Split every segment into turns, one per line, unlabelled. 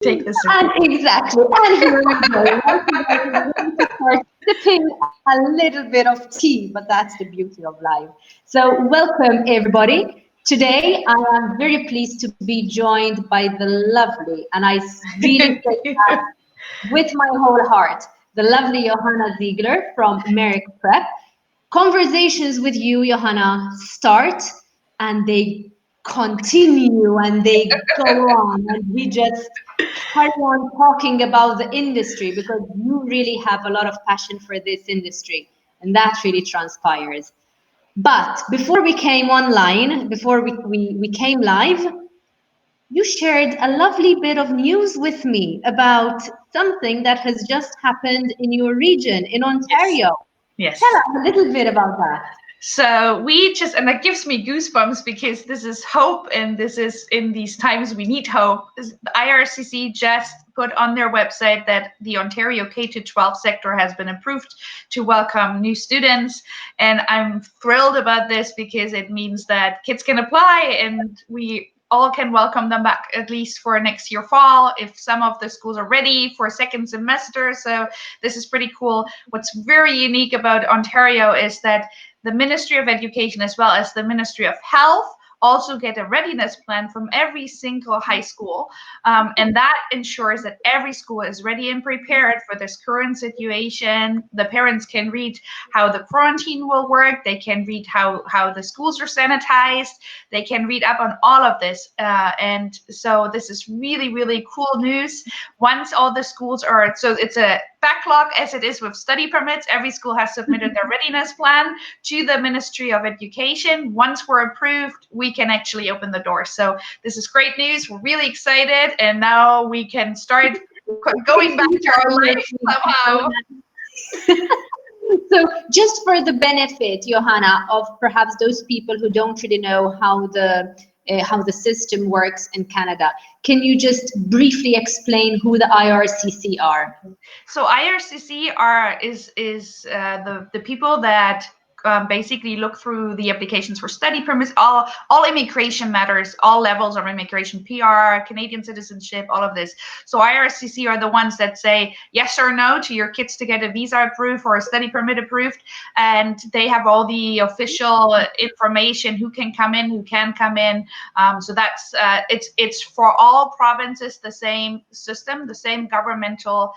take this.
And exactly. And here we go. Once again, we're going to start sipping a little bit of tea, but that's the beauty of life. So, welcome everybody. Today, I am very pleased to be joined by the lovely, and really say that with my whole heart, the lovely Johanna Ziegler from Merrick Prep. Conversations with you, Johanna, start and they continue and they go on, and we just carry on talking about the industry because you really have a lot of passion for this industry, and that really transpires. But before we came online, before we came live, you shared a lovely bit of news with me about something that has just happened in your region, in
Yes.
Ontario.
Yes.
Tell us a little bit about that.
So and that gives me goosebumps because this is hope, and this is in these times we need hope. The IRCC just put on their website that the Ontario K-12 sector has been approved to welcome new students. And I'm thrilled about this because it means that kids can apply and we all can welcome them back at least for next year fall if some of the schools are ready for second semester. So this is pretty cool. What's very unique about Ontario is that the Ministry of Education as well as the Ministry of Health also get a readiness plan from every single high school. And that ensures that every school is ready and prepared for this current situation. The parents can read how the quarantine will work. They can read how the schools are sanitized. They can read up on all of this. And so this is really, really cool news. Once all the schools are, so it's a backlog as it is with study permits. Every school has submitted their readiness plan to the Ministry of Education. Once we're approved, we can actually open the door. So this is great news. We're really excited, and now we can start going back to our life somehow.
So, just for the benefit, Johanna, of perhaps those people who don't really know how the system works in Canada, can you just briefly explain who the IRCC are?
So IRCC is the people that basically look through the applications for study permits, all immigration matters, all levels of immigration, PR, Canadian citizenship, all of this. So IRCC are the ones that say yes or no to your kids to get a visa approved or a study permit approved, and they have all the official information, who can come in, who can come in. So that's it's for all provinces the same system, the same governmental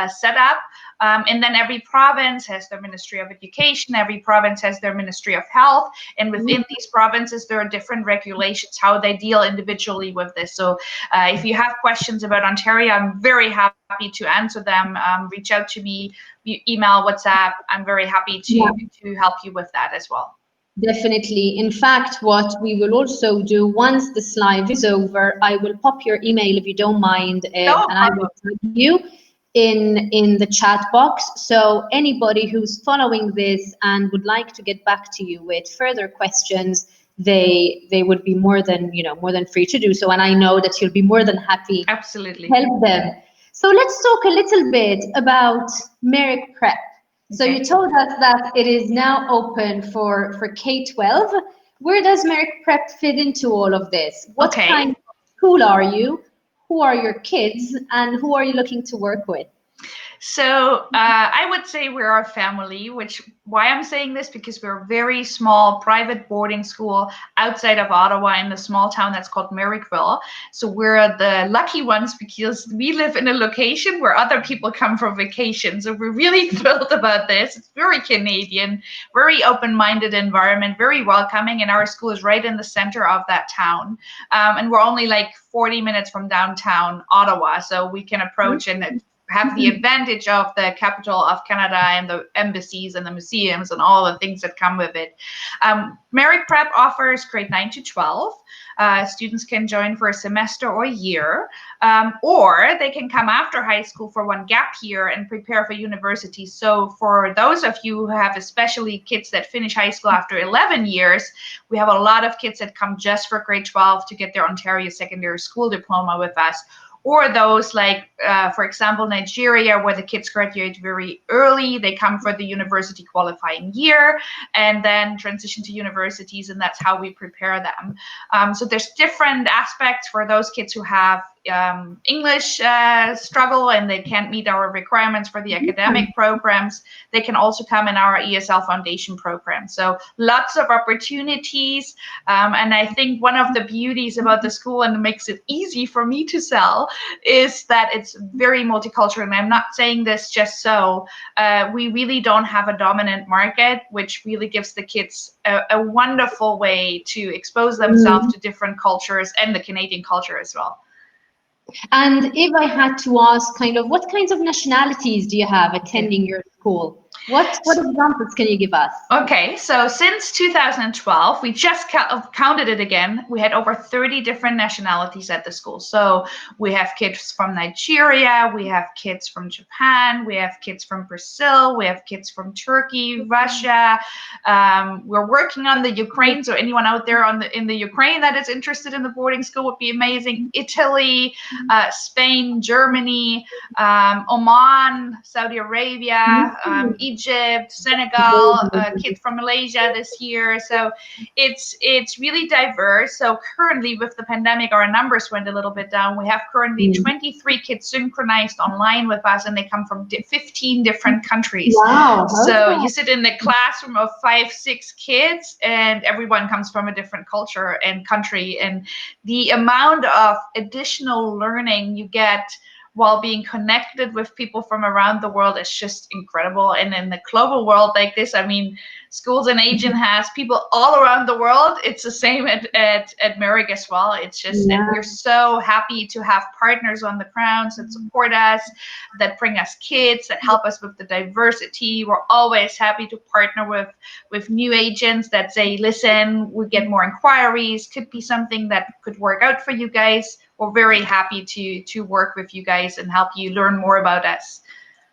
setup. And then every province has their Ministry of Education, every province has their Ministry of Health, and within these provinces there are different regulations how they deal individually with this. So if you have questions about Ontario, I'm very happy to answer them. Reach out to me, email, WhatsApp. I'm very happy to help you with that as well.
Definitely. In fact, what we will also do once this live is over, I will pop your email if you don't mind, and I will tag you in the chat box. So anybody who's following this and would like to get back to you with further questions, they would be more than free to do so. And I know that you'll be more than happy
Absolutely
to help them. So let's talk a little bit about Merrick Prep. So you told us that it is now open for K-12. Where does Merrick Prep fit into all of this? What kind of school are you? Who are your kids? And who are you looking to work with?
So I would say we're a family, why I'm saying this, because we're a very small private boarding school outside of Ottawa in a small town that's called Merrickville. So we're the lucky ones because we live in a location where other people come for vacation. So we're really thrilled about this. It's very Canadian, very open-minded environment, very welcoming. And our school is right in the center of that town. And we're only like 40 minutes from downtown Ottawa. So we can approach and have the advantage of the capital of Canada and the embassies and the museums and all the things that come with it. Merrick Prep offers grade 9 to 12. Students can join for a semester or a year, or they can come after high school for one gap year and prepare for university. So for those of you who have especially kids that finish high school after 11 years, we have a lot of kids that come just for grade 12 to get their Ontario Secondary School diploma with us. Or those like, for example, Nigeria, where the kids graduate very early. They come for the university qualifying year and then transition to universities, and that's how we prepare them. So there's different aspects for those kids who have English struggle and they can't meet our requirements for the academic programs, they can also come in our ESL Foundation program. So lots of opportunities. And I think one of the beauties about the school, and makes it easy for me to sell, is that it's very multicultural. And I'm not saying this just so. We really don't have a dominant market, which really gives the kids a wonderful way to expose themselves to different cultures and the Canadian culture as well.
And if I had to ask, kind of, what kinds of nationalities do you have attending your school? What examples can you give us?
Okay, so since 2012, we just counted it again. We had over 30 different nationalities at the school. So we have kids from Nigeria, we have kids from Japan, we have kids from Brazil, we have kids from Turkey, Russia. We're working on the Ukraine, so anyone out there in the Ukraine that is interested in the boarding school would be amazing. Italy, Spain, Germany, Oman, Saudi Arabia, Egypt, Senegal, kids from Malaysia this year. So it's really diverse. So currently with the pandemic, our numbers went a little bit down. We have currently 23 kids synchronized online with us, and they come from 15 different countries.
Wow.
So you sit in the classroom of 5-6 kids, and everyone comes from a different culture and country. And the amount of additional learning you get while being connected with people from around the world is just incredible. And in the global world like this, I mean, Schools and Agent has people all around the world. It's the same at Merrick as well. It's just, and we're so happy to have partners on the grounds that support us, that bring us kids, that help us with the diversity. We're always happy to partner with new agents that say, listen, we get more inquiries, could be something that could work out for you guys. We're very happy to work with you guys and help you learn more about us.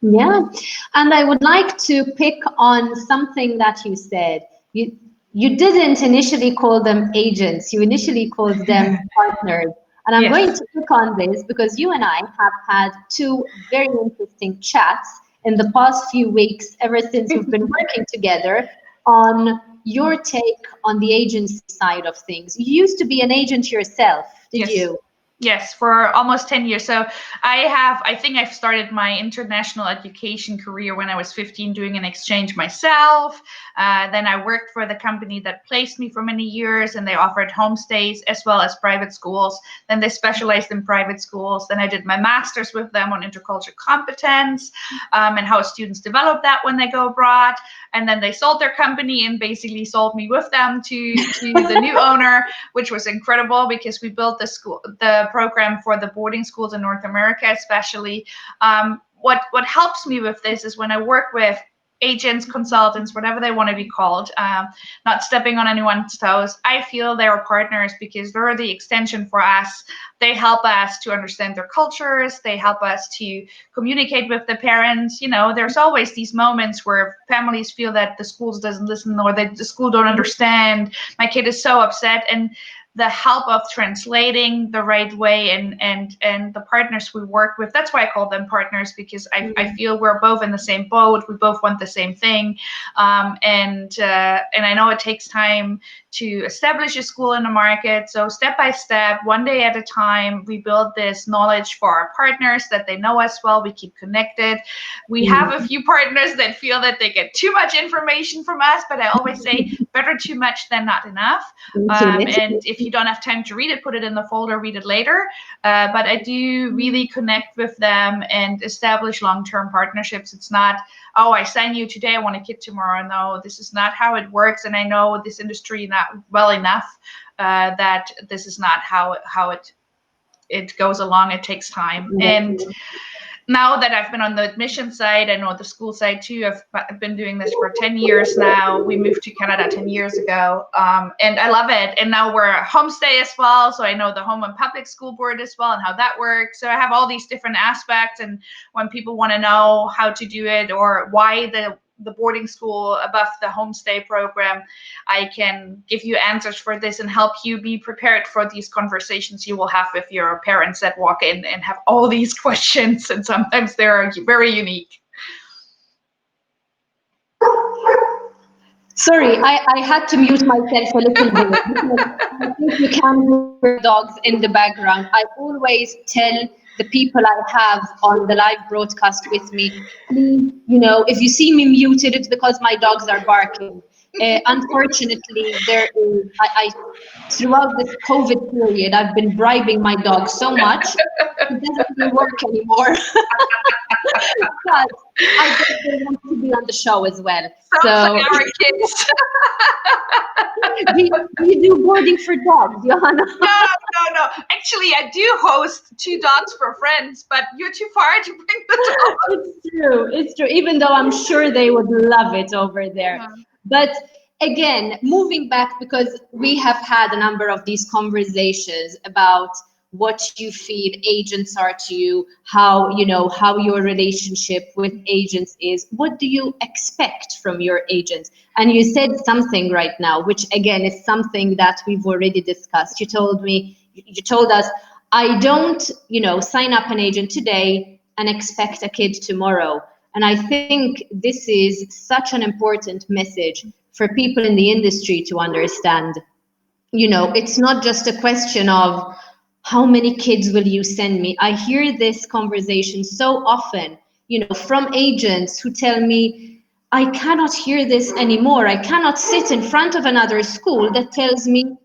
Yeah, and I would like to pick on something that you said. You didn't initially call them agents. You initially called them partners. And I'm going to pick on this because you and I have had 2 very interesting chats in the past few weeks, ever since we've been working together, on your take on the agency side of things. You used to be an agent yourself, did you?
Yes, for almost 10 years. So I think I've started my international education career when I was 15 doing an exchange myself. Then I worked for the company that placed me for many years, and they offered homestays as well as private schools. Then they specialized in private schools. Then I did my master's with them on intercultural competence and how students develop that when they go abroad. And then they sold their company and basically sold me with them to the new owner, which was incredible because we built the program for the boarding schools in North America, especially. What helps me with this is when I work with agents, consultants, whatever they want to be called, not stepping on anyone's toes. I feel they're partners because they're the extension for us. They help us to understand their cultures. They help us to communicate with the parents. You know, there's always these moments where families feel that the schools doesn't listen or that the school don't understand. My kid is so upset, and the help of translating the right way and the partners we work with. That's why I call them partners, because I feel we're both in the same boat. We both want the same thing. And I know it takes time to establish a school in the market. So step by step, one day at a time, we build this knowledge for our partners that they know us well. We keep connected. We have a few partners that feel that they get too much information from us, but I always say better too much than not enough. And if you don't have time to read it, put it in the folder, read it later. But I do really connect with them and establish long-term partnerships. It's not, oh, I sign you today, I want a kid tomorrow. No, this is not how it works. And I know this industry not well enough that this is not how it goes along. It takes time. And now that I've been on the admission side, I know the school side too. I've been doing this for 10 years now. We moved to Canada 10 years ago, and I love it. And now we're a homestay as well, so I know the home and public school board as well and how that works. So I have all these different aspects, and when people want to know how to do it or why the boarding school above the homestay program, I can give you answers for this and help you be prepared for these conversations you will have with your parents that walk in and have all these questions, and sometimes they're very unique.
Sorry, I had to mute myself a little bit because I think you can hear dogs in the background. I always tell the people I have on the live broadcast with me, please, if you see me muted, it's because my dogs are barking. Unfortunately, there is, throughout this COVID period, I've been bribing my dog so much, it doesn't even work anymore. But I guess they want to be on the show as well.
Sounds like
So.
our kids.
Do you do boarding for dogs, Johanna?
No. Actually, I do host 2 dogs for friends, but you're too far to bring the dog.
It's true. It's true. Even though I'm sure they would love it over there.
Yeah.
But again, moving back, because we have had a number of these conversations about what you feed agents are to you, how your relationship with agents is. What do you expect from your agent? And you said something right now, which again is something that we've already discussed. You told us, I don't, sign up an agent today and expect a kid tomorrow. And I think this is such an important message for people in the industry to understand. It's not just a question of how many kids will you send me? I hear this conversation so often, from agents who tell me, I cannot hear this anymore. I cannot sit in front of another school that tells me,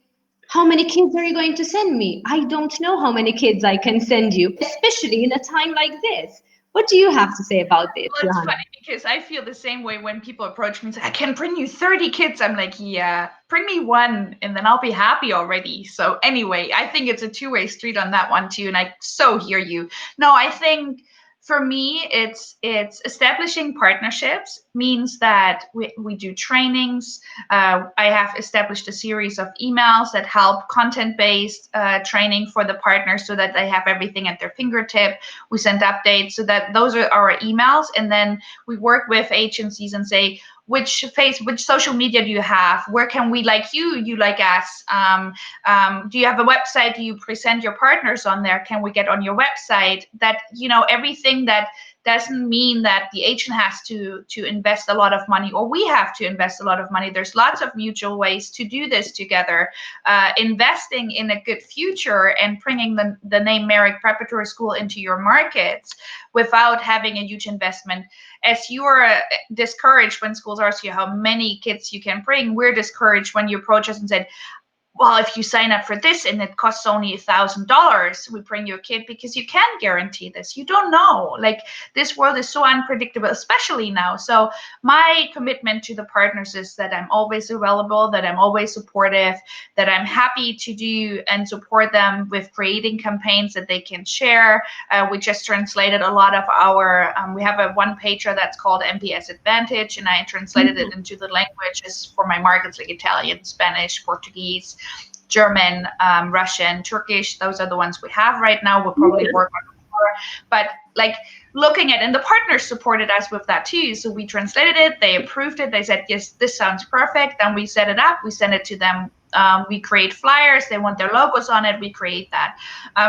how many kids are you going to send me? I don't know how many kids I can send you, especially in a time like this. What do you have to say about this,
Well, it's
Johanna?
funny because I feel the same way when people approach me and say, I can bring you 30 kids. I'm like, yeah, bring me one and then I'll be happy already. So anyway, I think it's a two-way street on that one too. And I so hear you. No, I think for me, it's establishing partnerships means that we do trainings. I have established a series of emails that help content-based training for the partners so that they have everything at their fingertip. We send updates so that those are our emails, and then we work with agencies and say, which social media do you have? Where can we like you? You like us? Do you have a website? Do you present your partners on there? Can we get on your website? That everything that doesn't mean that the agent has to invest a lot of money or we have to invest a lot of money. There's lots of mutual ways to do this together. Investing in a good future and bringing the name Merrick Preparatory School into your markets without having a huge investment. As you are discouraged when schools ask you how many kids you can bring, we're discouraged when you approach us and said, well, if you sign up for this and it costs only $1,000, we bring you a kid because you can't guarantee this. You don't know. Like, this world is so unpredictable, especially now. So my commitment to the partners is that I'm always available, that I'm always supportive, that I'm happy to do and support them with creating campaigns that they can share. We just translated a lot of our, we have a one-pager that's called MPS Advantage, and I translated it into the languages for my markets like Italian, Spanish, Portuguese, German, Russian, Turkish. Those are the ones we have right now. We'll probably work on more. But like looking at, and the partners supported us with that too. So we translated it, they approved it, they said, yes, this sounds perfect. Then we set it up, we send it to them. We create flyers, they want their logos on it, we create that.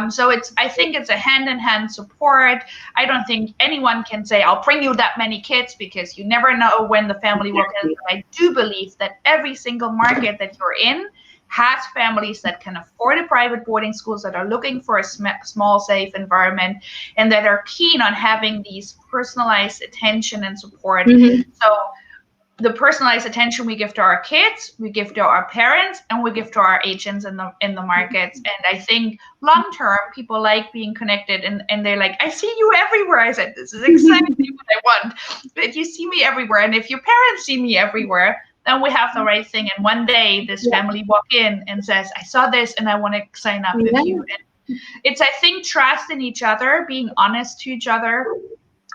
So I think it's a hand-in-hand support. I don't think anyone can say, I'll bring you that many kids, because you never know when the family will get it. I do believe that every single market that you're in has families that can afford a private boarding schools, that are looking for a small, safe environment, and that are keen on having these personalized attention and support. So the personalized attention we give to our kids, we give to our parents, and we give to our agents in the markets. And I think long term, people like being connected, and they're like, I see you everywhere. I said, this is exactly what I want. That you see me everywhere, and if your parents see me everywhere, then we have the right thing. And one day this family walk in and says, I saw this and I want to sign up with you. And it's, I think, trust in each other, being honest to each other,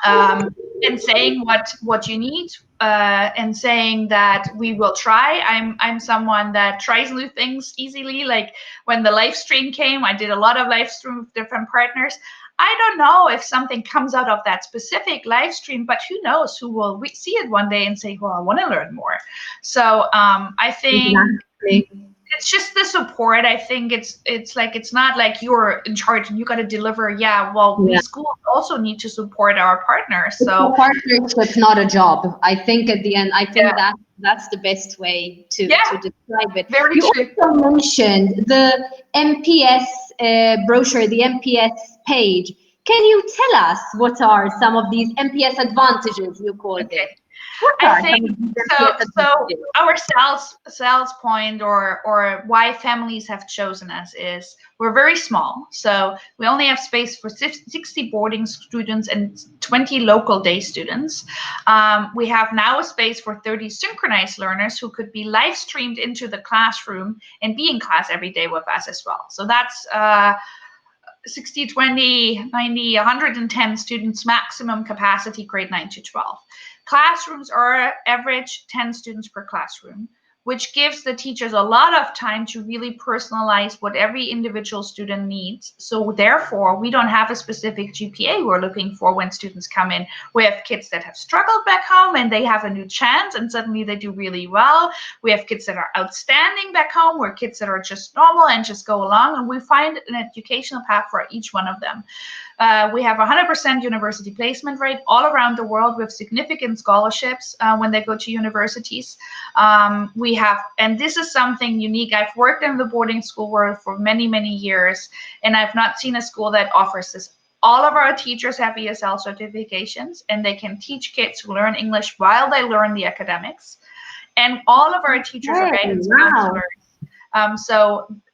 and saying what you need, and saying that we will try. I'm someone that tries new things easily. Like when the live stream came, I did a lot of live stream with different partners. I don't know if something comes out of that specific live stream, but who knows, who will see it one day and say, well, I want to learn more. So I think it's just the support. I think it's like, it's not like you're in charge and you got to deliver. We schools also need to support our partners. So
it's a partnership, not a job. I think at the end, That's the best way to describe it.
Very
You
true.
also mentioned the MPS brochure, the MPS page. Can you tell us what are some of these MPS advantages, you called it?
Okay.
What
I
are
think
some of these
so.
MPS
So
advantages?
our sales point, or why families have chosen us, is we're very small. So we only have space for 60 boarding students and 20 local day students. We have now a space for 30 synchronized learners who could be live streamed into the classroom and be in class every day with us as well. So that's 60, 20, 90, 110 students maximum capacity, grade 9 to 12. Classrooms are average 10 students per classroom, which gives the teachers a lot of time to really personalize what every individual student needs. So therefore, we don't have a specific GPA we're looking for when students come in. We have kids that have struggled back home and they have a new chance and suddenly they do really well. We have kids that are outstanding back home. We're kids that are just normal and just go along, and we find an educational path for each one of them. We have 100% university placement rate all around the world with significant scholarships when they go to universities. We have, and this is something unique. I've worked in the boarding school world for many, many years, and I've not seen a school that offers this. All of our teachers have ESL certifications, and they can teach kids who learn English while they learn the academics. And all of our teachers are guidance counselors.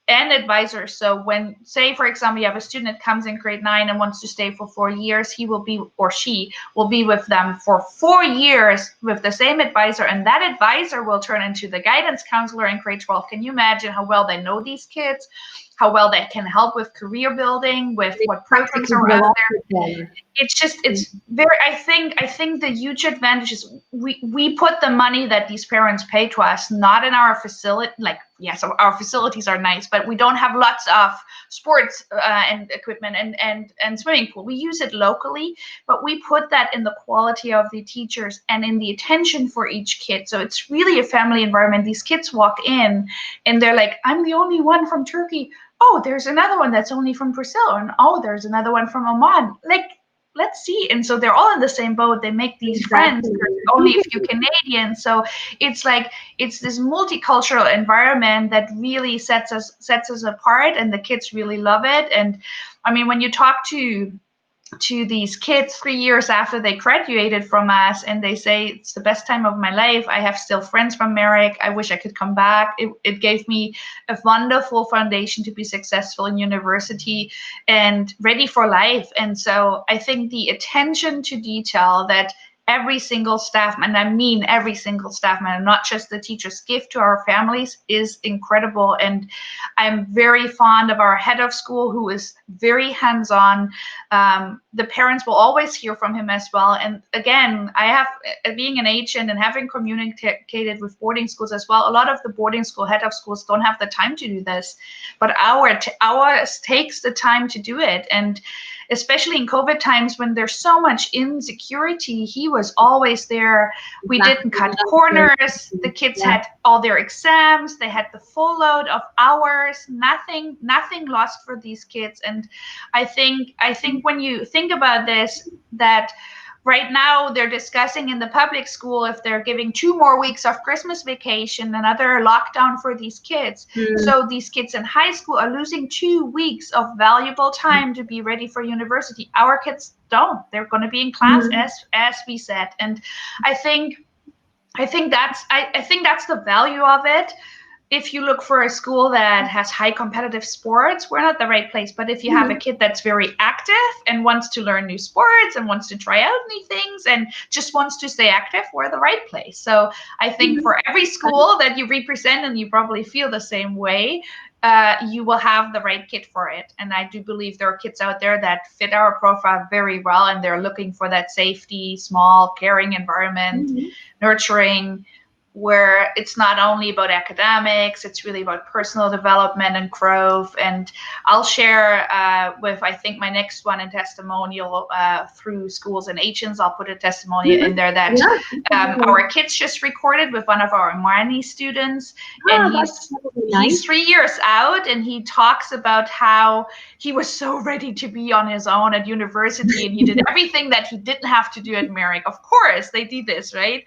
And advisors. So when, say, for example, you have a student that comes in grade 9 and wants to stay for 4 years, he will be, or she will be with them for 4 years with the same advisor, and that advisor will turn into the guidance counselor in grade 12. Can you imagine how well they know these kids, how well they can help with career building, with what programs are out there? It's very, I think the huge advantage is we put the money that these parents pay to us not in our facility. Like, yes, our facilities are nice, but we don't have lots of sports and equipment and swimming pool. We use it locally, but we put that in the quality of the teachers and in the attention for each kid. So it's really a family environment. These kids walk in and they're like, I'm the only one from Turkey. Oh, there's another one that's only from Brazil, and oh, there's another one from Oman. Like, let's see. And so they're all in the same boat. They make these friends. There's only a few Canadians. So it's like, it's this multicultural environment that really sets us apart, and the kids really love it. And I mean, when you talk to these kids 3 years after they graduated from us and they say, it's the best time of my life, I have still friends from Merrick, I wish I could come back, it gave me a wonderful foundation to be successful in university and ready for life. And so I think the attention to detail that every single staff, and I mean every single staff member, not just the teachers, give to our families is incredible. And I'm very fond of our head of school, who is very hands-on. The parents will always hear from him as well. And again, I have, being an agent and having communicated with boarding schools as well, a lot of the boarding school head of schools don't have the time to do this, but ours takes the time to do it. And especially in COVID times when there's so much insecurity, he was always there. We didn't cut corners. The kids had all their exams. They had the full load of hours. Nothing lost for these kids. And I think when you think about this, that right now they're discussing in the public school if they're giving 2 more weeks of Christmas vacation, another lockdown for these kids. So these kids in high school are losing 2 weeks of valuable time to be ready for university. Our kids don't. They're going to be in class as we said. And I think that's the value of it. If you look for a school that has high competitive sports, we're not the right place. But if you have a kid that's very active and wants to learn new sports and wants to try out new things and just wants to stay active, we're the right place. So I think for every school that you represent, and you probably feel the same way, you will have the right kid for it. And I do believe there are kids out there that fit our profile very well, and they're looking for that safety, small, caring environment, nurturing, where it's not only about academics, it's really about personal development and growth. And I'll share with, I think, my next one, a testimonial through schools and agents. I'll put a testimonial in there that our kids just recorded with one of our Marnie students. And he's 3 years out, and he talks about how he was so ready to be on his own at university, and he did everything that he didn't have to do at Merrick. Of course, they do this, right?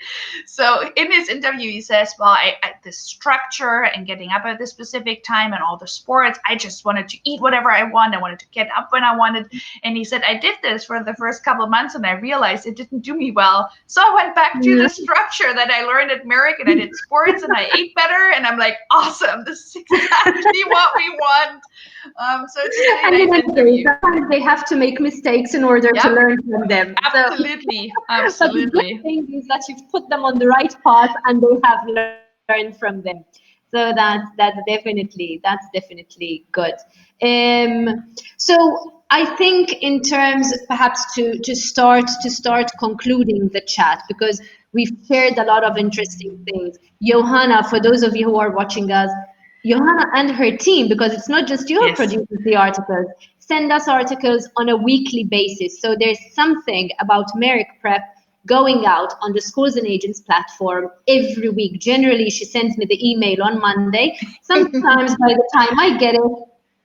So in his interview, interview, he says, well, the structure and getting up at this specific time and all the sports, I just wanted to eat whatever I want. I wanted to get up when I wanted. And he said, I did this for the first couple of months and I realized it didn't do me well. So I went back to the structure that I learned at Merrick, and I did sports and I ate better. And I'm like, awesome, this is exactly what we want. So it's a really nice interview.
Sometimes they have to make mistakes in order to learn from them.
Absolutely,
so,
absolutely.
But the good thing is that you've put them on the right path and they have learned from them. So that's definitely good. So I think in terms perhaps to start concluding the chat, because we've shared a lot of interesting things. Johanna, for those of you who are watching us, Johanna and her team, because it's not just you who produces the articles, send us articles on a weekly basis. So there's something about Merrick Prep going out on the Schools and Agents platform every week. Generally, she sends me the email on Monday. Sometimes by the time I get it,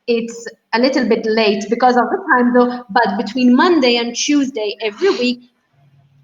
it's a little bit late because of the time though, but between Monday and Tuesday every week,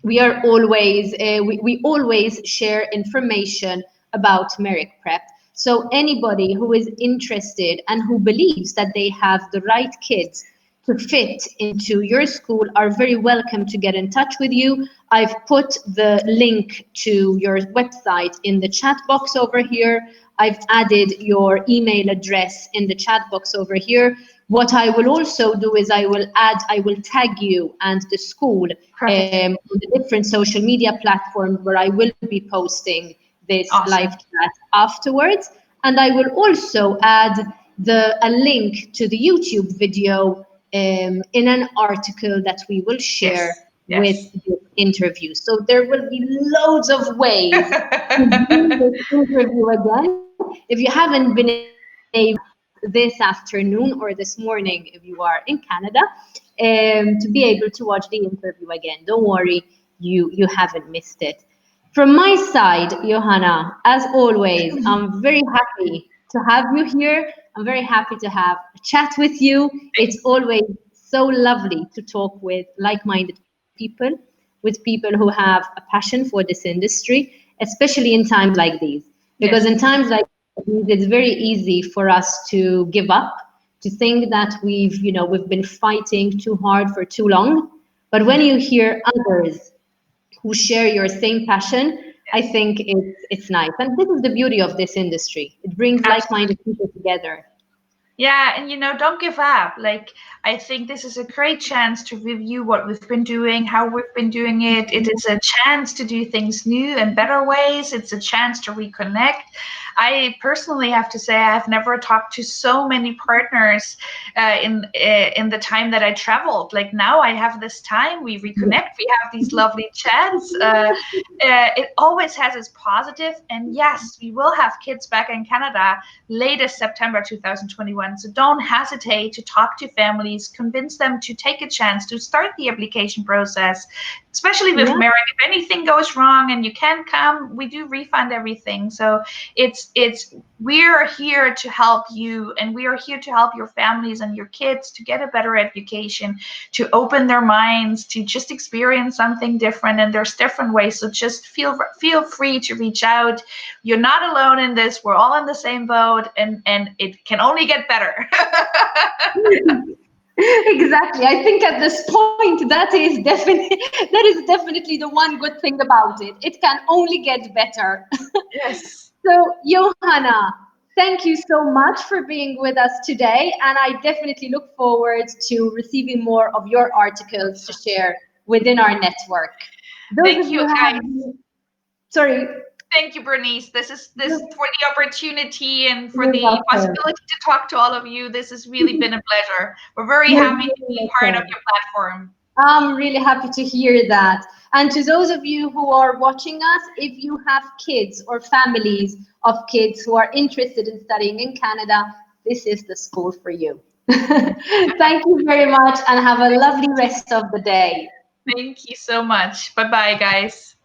we are always, we always share information about Merrick Prep. So anybody who is interested and who believes that they have the right kids to fit into your school are very welcome to get in touch with you. I've put the link to your website in the chat box over here. I've added your email address in the chat box over here. What I will also do is I will tag you and the school on the different social media platforms where I will be posting this live chat afterwards. And I will also add a link to the YouTube video in an article that we will share with this interview. So there will be loads of ways to do this interview again. If you haven't been able this afternoon or this morning, if you are in Canada, to be able to watch the interview again, don't worry, you haven't missed it. From my side, Johanna, as always, I'm very happy to have you here. I'm very happy to have a chat with you. It's always so lovely to talk with like-minded people, with people who have a passion for this industry, especially in times like these. Because in times like these, it's very easy for us to give up, to think that we've been fighting too hard for too long. But when you hear others who share your same passion, I think it's nice. And this is the beauty of this industry. It brings like-minded people together.
Yeah, and don't give up. Like, I think this is a great chance to review what we've been doing, how we've been doing it. It is a chance to do things new and better ways. It's a chance to reconnect. I personally have to say I've never talked to so many partners in the time that I traveled. Like, now I have this time, we reconnect, we have these lovely chats. It always has its positive. And yes, we will have kids back in Canada latest September 2021. So don't hesitate to talk to families, convince them to take a chance to start the application process, especially with Merrick. If anything goes wrong and you can't come, we do refund everything. So we're here to help you, and we are here to help your families and your kids to get a better education, to open their minds, to just experience something different. And there's different ways. So just feel free to reach out. You're not alone in this. We're all in the same boat, and it can only get better.
Exactly. I think at this point, that is definitely the one good thing about it. It can only get better.
Yes.
So, Johanna, thank you so much for being with us today. And I definitely look forward to receiving more of your articles to share within our network.
Thank you, guys.
Sorry.
Thank you, Bernice. This for the opportunity and for the possibility to talk to all of you. This has really been a pleasure. We're very happy to be part of your platform.
I'm really happy to hear that. And to those of you who are watching us, if you have kids or families of kids who are interested in studying in Canada, this is the school for you. Thank you very much and have a lovely rest of the day.
Thank you so much. Bye-bye, guys.